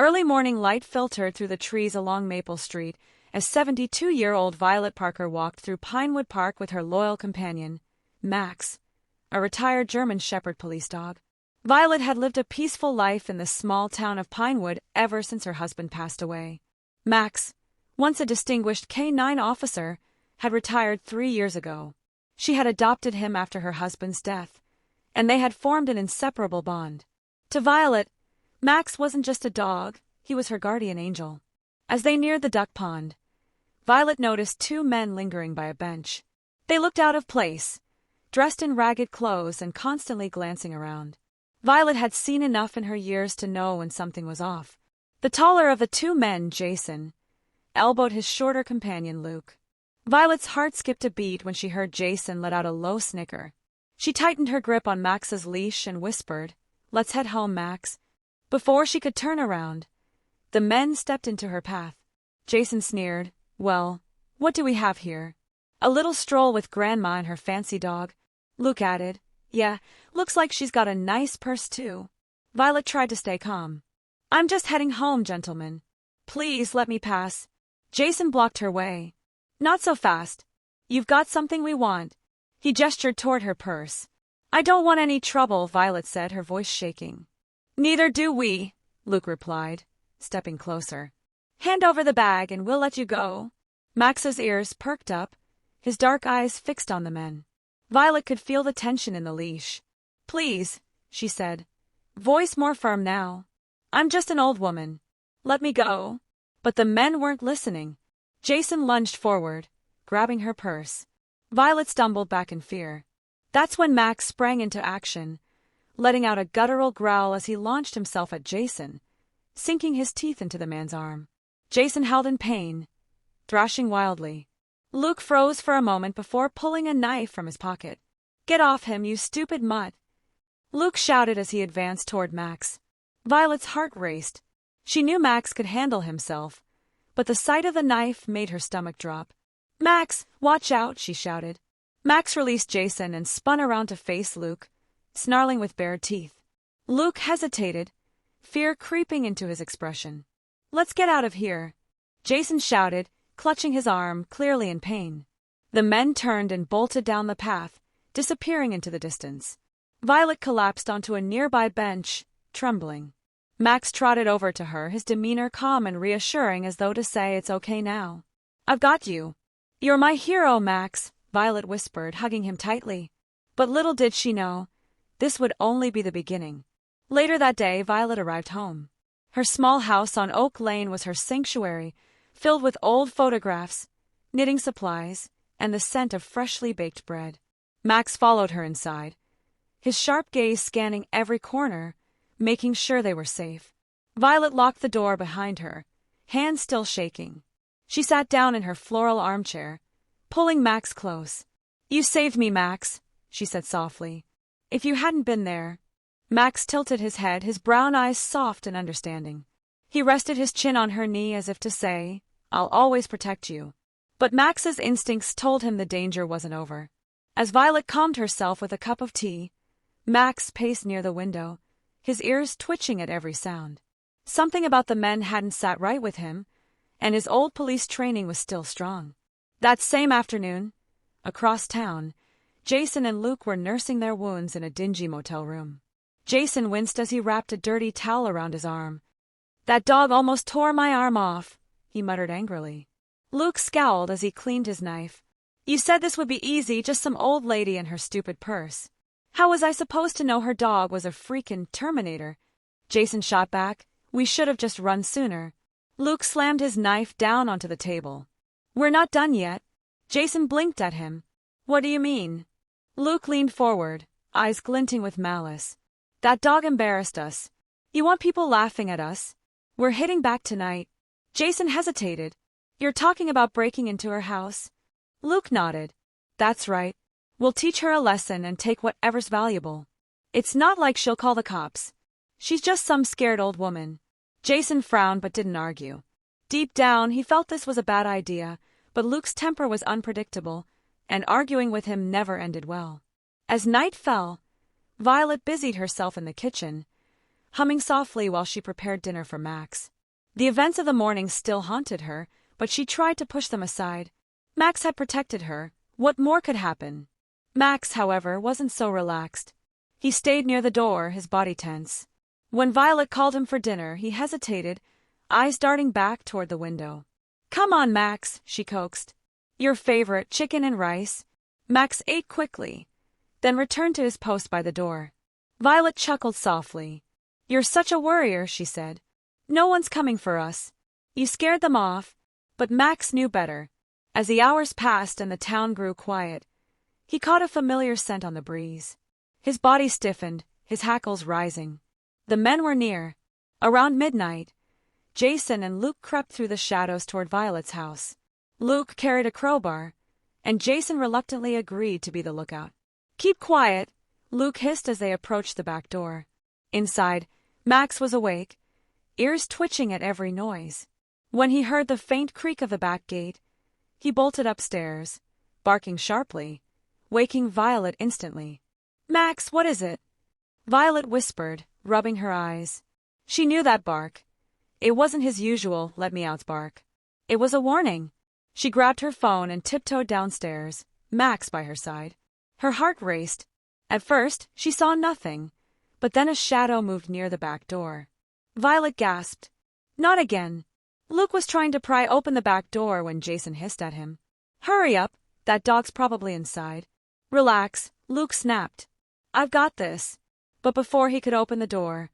Early morning light filtered through the trees along Maple Street as 72-year-old Violet Parker walked through Pinewood Park with her loyal companion, Max, a retired German Shepherd police dog. Violet had lived a peaceful life in the small town of Pinewood ever since her husband passed away. Max, once a distinguished K-9 officer, had retired 3 years ago. She had adopted him after her husband's death, and they had formed an inseparable bond. To Violet, Max wasn't just a dog, he was her guardian angel. As they neared the duck pond, Violet noticed 2 men lingering by a bench. They looked out of place, dressed in ragged clothes and constantly glancing around. Violet had seen enough in her years to know when something was off. The taller of the 2 men, Jason, elbowed his shorter companion, Luke. Violet's heart skipped a beat when she heard Jason let out a low snicker. She tightened her grip on Max's leash and whispered, "Let's head home, Max." Before she could turn around, the men stepped into her path. Jason sneered, "Well, what do we have here? A little stroll with Grandma and her fancy dog?" Luke added, "Yeah, looks like she's got a nice purse too." Violet tried to stay calm. "I'm just heading home, gentlemen. Please let me pass." Jason blocked her way. "Not so fast. You've got something we want." He gestured toward her purse. "I don't want any trouble," Violet said, her voice shaking. "Neither do we," Luke replied, stepping closer. "Hand over the bag and we'll let you go." Max's ears perked up, his dark eyes fixed on the men. Violet could feel the tension in the leash. "Please," she said, voice more firm now. "I'm just an old woman. Let me go." But the men weren't listening. Jason lunged forward, grabbing her purse. Violet stumbled back in fear. That's when Max sprang into action, letting out a guttural growl as he launched himself at Jason, sinking his teeth into the man's arm. Jason howled in pain, thrashing wildly. Luke froze for a moment before pulling a knife from his pocket. "Get off him, you stupid mutt!" Luke shouted as he advanced toward Max. Violet's heart raced. She knew Max could handle himself, but the sight of the knife made her stomach drop. "Max, watch out!" she shouted. Max released Jason and spun around to face Luke, snarling with bared teeth. Luke hesitated, fear creeping into his expression. "Let's get out of here," Jason shouted, clutching his arm, clearly in pain. The men turned and bolted down the path, disappearing into the distance. Violet collapsed onto a nearby bench, trembling. Max trotted over to her, his demeanor calm and reassuring as though to say, "It's okay now. I've got you." "You're my hero, Max," Violet whispered, hugging him tightly. But little did she know, this would only be the beginning. Later that day, Violet arrived home. Her small house on Oak Lane was her sanctuary, filled with old photographs, knitting supplies, and the scent of freshly baked bread. Max followed her inside, his sharp gaze scanning every corner, making sure they were safe. Violet locked the door behind her, hands still shaking. She sat down in her floral armchair, pulling Max close. "You saved me, Max," she said softly. "If you hadn't been there..." Max tilted his head, his brown eyes soft and understanding. He rested his chin on her knee as if to say, "I'll always protect you." But Max's instincts told him the danger wasn't over. As Violet calmed herself with a cup of tea, Max paced near the window, his ears twitching at every sound. Something about the men hadn't sat right with him, and his old police training was still strong. That same afternoon, across town, Jason and Luke were nursing their wounds in a dingy motel room. Jason winced as he wrapped a dirty towel around his arm. "That dog almost tore my arm off," he muttered angrily. Luke scowled as he cleaned his knife. "You said this would be easy, just some old lady and her stupid purse. How was I supposed to know her dog was a freakin' Terminator?" Jason shot back. "We should have just run sooner." Luke slammed his knife down onto the table. "We're not done yet." Jason blinked at him. "What do you mean?" Luke leaned forward, eyes glinting with malice. "That dog embarrassed us. You want people laughing at us? We're hitting back tonight." Jason hesitated. "You're talking about breaking into her house?" Luke nodded. "That's right. We'll teach her a lesson and take whatever's valuable. It's not like she'll call the cops. She's just some scared old woman." Jason frowned but didn't argue. Deep down, he felt this was a bad idea, but Luke's temper was unpredictable, and arguing with him never ended well. As night fell, Violet busied herself in the kitchen, humming softly while she prepared dinner for Max. The events of the morning still haunted her, but she tried to push them aside. Max had protected her. What more could happen? Max, however, wasn't so relaxed. He stayed near the door, his body tense. When Violet called him for dinner, he hesitated, eyes darting back toward the window. "Come on, Max," she coaxed. "Your favorite, chicken and rice." Max ate quickly, then returned to his post by the door. Violet chuckled softly. "You're such a worrier," she said. "No one's coming for us." You scared them off, but Max knew better. As the hours passed and the town grew quiet, he caught a familiar scent on the breeze. His body stiffened, his hackles rising. The men were near. Around midnight, Jason and Luke crept through the shadows toward Violet's house. Luke carried a crowbar, and Jason reluctantly agreed to be the lookout. "Keep quiet," Luke hissed as they approached the back door. Inside, Max was awake, ears twitching at every noise. When he heard the faint creak of the back gate, he bolted upstairs, barking sharply, waking Violet instantly. "Max, what is it?" Violet whispered, rubbing her eyes. She knew that bark. It wasn't his usual let-me-out bark. It was a warning. She grabbed her phone and tiptoed downstairs, Max by her side. Her heart raced. At first, she saw nothing, but then a shadow moved near the back door. Violet gasped. Not again. Luke was trying to pry open the back door when Jason hissed at him. "Hurry up, that dog's probably inside." "Relax," Luke snapped. "I've got this." But before he could open the door,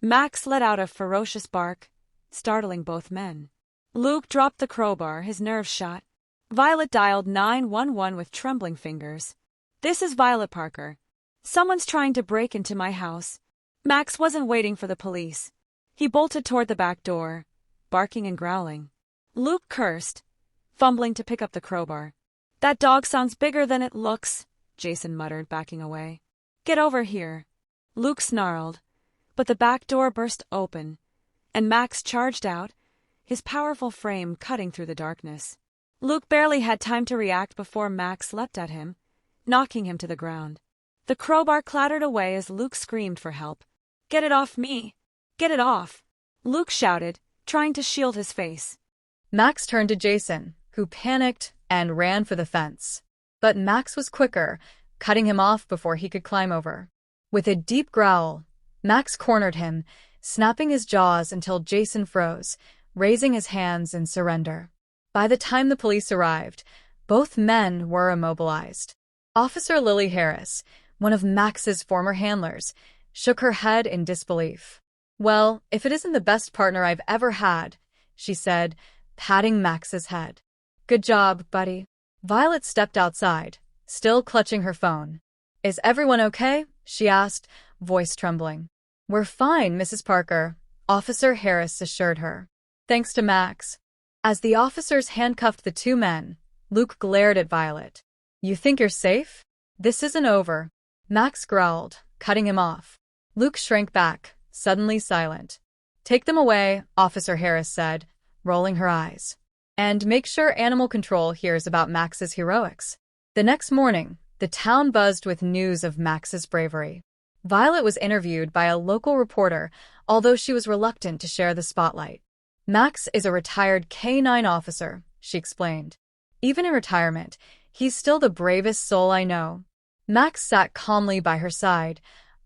Max let out a ferocious bark, startling both men. Luke dropped the crowbar, his nerves shot. Violet dialed 911 with trembling fingers. "This is Violet Parker. Someone's trying to break into my house." Max wasn't waiting for the police. He bolted toward the back door, barking and growling. Luke cursed, fumbling to pick up the crowbar. "That dog sounds bigger than it looks," Jason muttered, backing away. "Get over here." Luke snarled, but the back door burst open, and Max charged out, his powerful frame cutting through the darkness. Luke barely had time to react before Max leapt at him, knocking him to the ground. The crowbar clattered away as Luke screamed for help. "Get it off me! Get it off!" Luke shouted, trying to shield his face. Max turned to Jason, who panicked and ran for the fence. But Max was quicker, cutting him off before he could climb over. With a deep growl, Max cornered him, snapping his jaws until Jason froze, raising his hands in surrender. By the time the police arrived, both men were immobilized. Officer Lily Harris, one of Max's former handlers, shook her head in disbelief. "Well, if it isn't the best partner I've ever had," she said, patting Max's head. "Good job, buddy." Violet stepped outside, still clutching her phone. "Is everyone okay?" she asked, voice trembling. "We're fine, Mrs. Parker," Officer Harris assured her. "Thanks to Max." As the officers handcuffed the two men, Luke glared at Violet. "You think you're safe? This isn't over." Max growled, cutting him off. Luke shrank back, suddenly silent. "Take them away," Officer Harris said, rolling her eyes. "And make sure Animal Control hears about Max's heroics." The next morning, the town buzzed with news of Max's bravery. Violet was interviewed by a local reporter, although she was reluctant to share the spotlight. "Max is a retired K-9 officer," she explained. "Even in retirement, he's still the bravest soul I know." Max sat calmly by her side,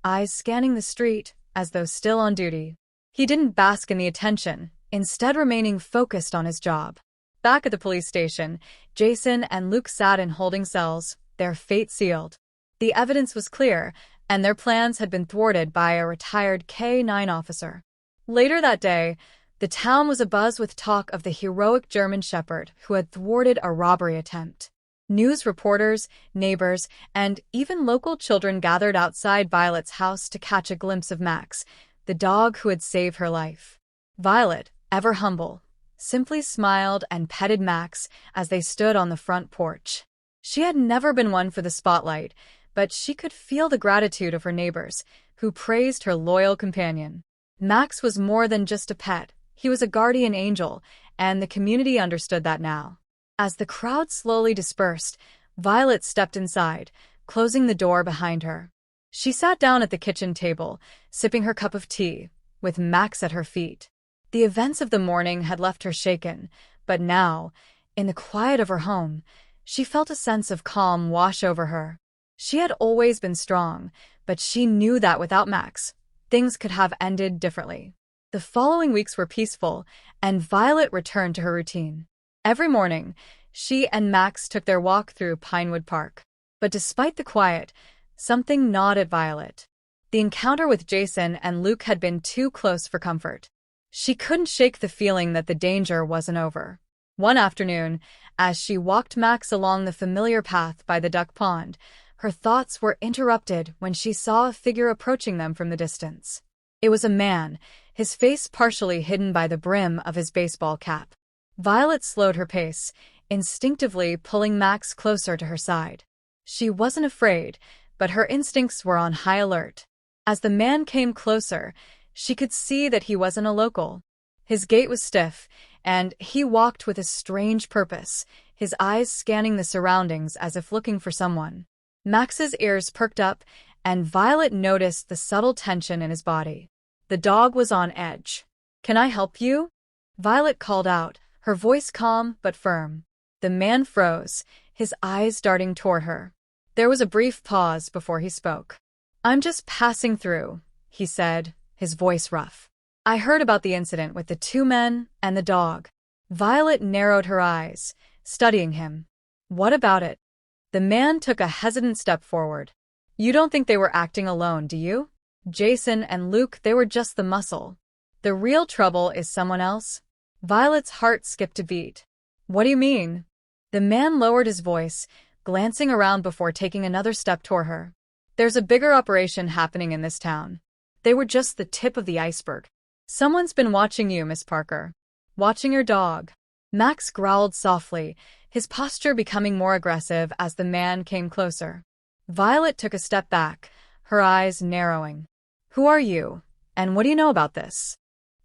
eyes scanning the street as though still on duty. He didn't bask in the attention, instead remaining focused on his job. Back at the police station, Jason and Luke sat in holding cells, their fate sealed. The evidence was clear, and their plans had been thwarted by a retired K-9 officer. Later that day, the town was abuzz with talk of the heroic German shepherd who had thwarted a robbery attempt. News reporters, neighbors, and even local children gathered outside Violet's house to catch a glimpse of Max, the dog who had saved her life. Violet, ever humble, simply smiled and petted Max as they stood on the front porch. She had never been one for the spotlight, but she could feel the gratitude of her neighbors, who praised her loyal companion. Max was more than just a pet. He was a guardian angel, and the community understood that now. As the crowd slowly dispersed, Violet stepped inside, closing the door behind her. She sat down at the kitchen table, sipping her cup of tea, with Max at her feet. The events of the morning had left her shaken, but now, in the quiet of her home, she felt a sense of calm wash over her. She had always been strong, but she knew that without Max, things could have ended differently. The following weeks were peaceful, and Violet returned to her routine. Every morning, she and Max took their walk through Pinewood Park. But despite the quiet, something gnawed at Violet. The encounter with Jason and Luke had been too close for comfort. She couldn't shake the feeling that the danger wasn't over. One afternoon, as she walked Max along the familiar path by the duck pond, her thoughts were interrupted when she saw a figure approaching them from the distance. It was a man, his face partially hidden by the brim of his baseball cap. Violet slowed her pace, instinctively pulling Max closer to her side. She wasn't afraid, but her instincts were on high alert. As the man came closer, she could see that he wasn't a local. His gait was stiff, and he walked with a strange purpose, his eyes scanning the surroundings as if looking for someone. Max's ears perked up, and Violet noticed the subtle tension in his body. The dog was on edge. "Can I help you?" Violet called out, her voice calm but firm. The man froze, his eyes darting toward her. There was a brief pause before he spoke. "I'm just passing through," he said, his voice rough. "I heard about the incident with the two men and the dog." Violet narrowed her eyes, studying him. "What about it?" The man took a hesitant step forward. "You don't think they were acting alone, do you? Jason and Luke, they were just the muscle. The real trouble is someone else?" Violet's heart skipped a beat. "What do you mean?" The man lowered his voice, glancing around before taking another step toward her. "There's a bigger operation happening in this town. They were just the tip of the iceberg. Someone's been watching you, Miss Parker. Watching your dog." Max growled softly, his posture becoming more aggressive as the man came closer. Violet took a step back, her eyes narrowing. "Who are you, and what do you know about this?"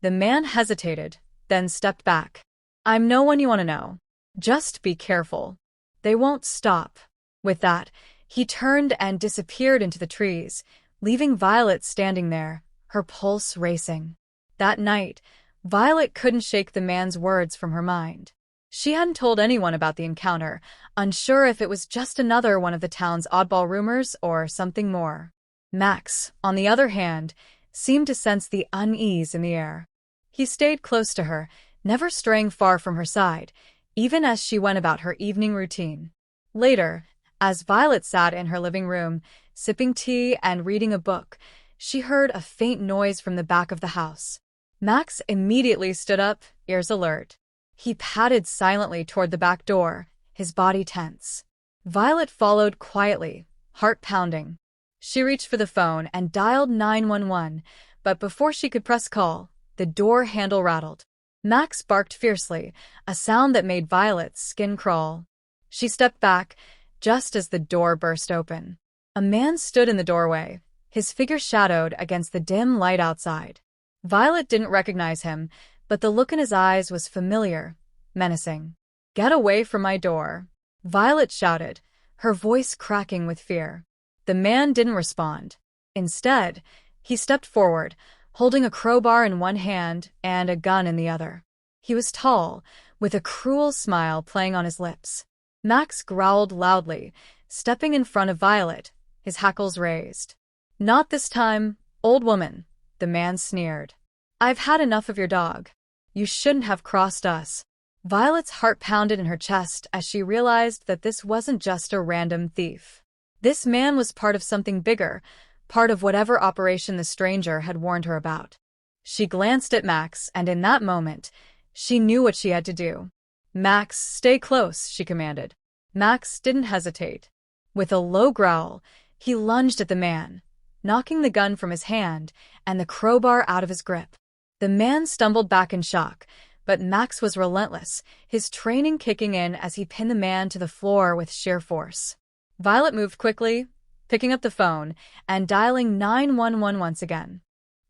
The man hesitated, then stepped back. "I'm no one you want to know. Just be careful. They won't stop." With that, he turned and disappeared into the trees, leaving Violet standing there, her pulse racing. That night, Violet couldn't shake the man's words from her mind. She hadn't told anyone about the encounter, unsure if it was just another one of the town's oddball rumors or something more. Max, on the other hand, seemed to sense the unease in the air. He stayed close to her, never straying far from her side, even as she went about her evening routine. Later, as Violet sat in her living room, sipping tea and reading a book, she heard a faint noise from the back of the house. Max immediately stood up, ears alert. He padded silently toward the back door, his body tense. Violet followed quietly, heart pounding. She reached for the phone and dialed 911, but before she could press call, the door handle rattled. Max barked fiercely, a sound that made Violet's skin crawl. She stepped back, just as the door burst open. A man stood in the doorway, his figure shadowed against the dim light outside. Violet didn't recognize him, but the look in his eyes was familiar, menacing. "Get away from my door," Violet shouted, her voice cracking with fear. The man didn't respond. Instead, he stepped forward, holding a crowbar in one hand and a gun in the other. He was tall, with a cruel smile playing on his lips. Max growled loudly, stepping in front of Violet, his hackles raised. "Not this time, old woman," the man sneered. "I've had enough of your dog. You shouldn't have crossed us." Violet's heart pounded in her chest as she realized that this wasn't just a random thief. This man was part of something bigger, part of whatever operation the stranger had warned her about. She glanced at Max, and in that moment, she knew what she had to do. "Max, stay close," she commanded. Max didn't hesitate. With a low growl, he lunged at the man, knocking the gun from his hand and the crowbar out of his grip. The man stumbled back in shock, but Max was relentless, his training kicking in as he pinned the man to the floor with sheer force. Violet moved quickly, picking up the phone and dialing 911 once again.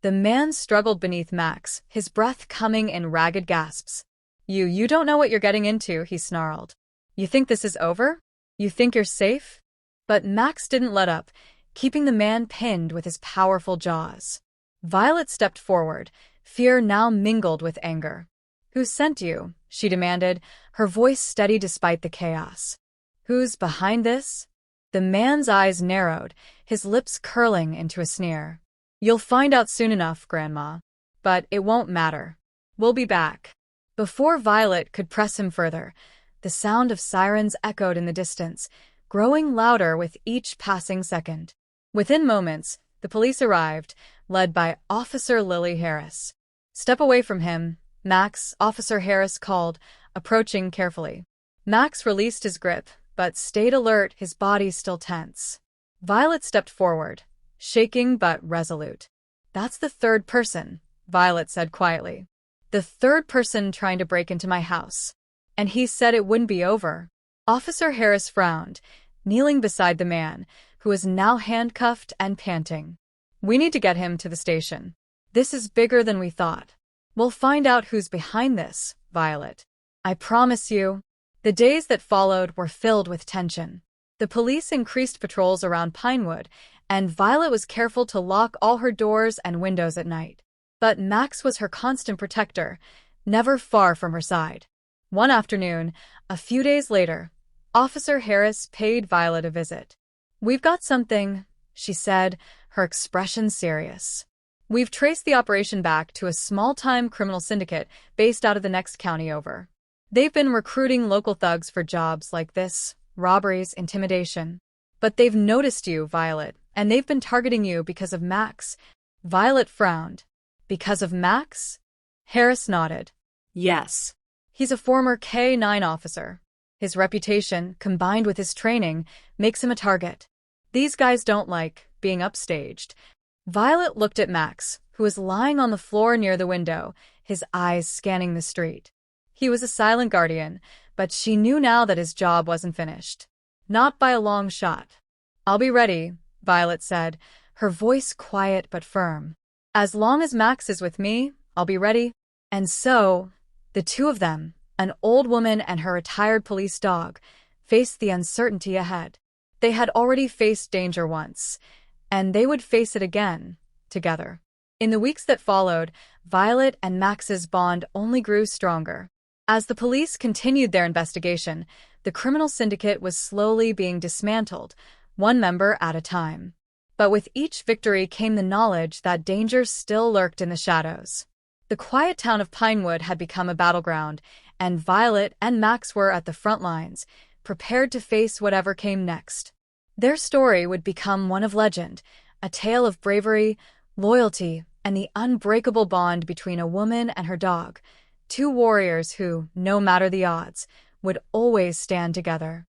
The man struggled beneath Max, his breath coming in ragged gasps. You don't know what you're getting into," he snarled. "You think this is over? You think you're safe?" But Max didn't let up. keeping the man pinned with his powerful jaws. Violet stepped forward, fear now mingled with anger. "Who sent you?" she demanded, her voice steady despite the chaos. "Who's behind this?" The man's eyes narrowed, his lips curling into a sneer. "You'll find out soon enough, Grandma. But it won't matter. We'll be back." Before Violet could press him further, the sound of sirens echoed in the distance, growing louder with each passing second. Within moments, the police arrived, led by Officer Lily Harris. "Step away from him, Max," Officer Harris called, approaching carefully. Max released his grip, but stayed alert, his body still tense. Violet stepped forward, shaking but resolute. "That's the third person," Violet said quietly. "The third person trying to break into my house. And he said it wouldn't be over." Officer Harris frowned, kneeling beside the man, who was now handcuffed and panting. "We need to get him to the station. This is bigger than we thought. We'll find out who's behind this, Violet. I promise you." The days that followed were filled with tension. The police increased patrols around Pinewood, and Violet was careful to lock all her doors and windows at night. But Max was her constant protector, never far from her side. One afternoon, a few days later, Officer Harris paid Violet a visit. "We've got something," she said, her expression serious. "We've traced the operation back to a small-time criminal syndicate based out of the next county over. They've been recruiting local thugs for jobs like this, robberies, intimidation. But they've noticed you, Violet, and they've been targeting you because of Max." Violet frowned. "Because of Max?" Harris nodded. "Yes. He's a former K-9 officer. His reputation, combined with his training, makes him a target. These guys don't like being upstaged." Violet looked at Max, who was lying on the floor near the window, his eyes scanning the street. He was a silent guardian, but she knew now that his job wasn't finished. Not by a long shot. "I'll be ready," Violet said, her voice quiet but firm. "As long as Max is with me, I'll be ready." And so, the two of them, an old woman and her retired police dog, faced the uncertainty ahead. They had already faced danger once, and they would face it again, together. In the weeks that followed, Violet and Max's bond only grew stronger. As the police continued their investigation, the criminal syndicate was slowly being dismantled, one member at a time. But with each victory came the knowledge that danger still lurked in the shadows. The quiet town of Pinewood had become a battleground, and Violet and Max were at the front lines, prepared to face whatever came next. Their story would become one of legend, a tale of bravery, loyalty, and the unbreakable bond between a woman and her dog, two warriors who, no matter the odds, would always stand together.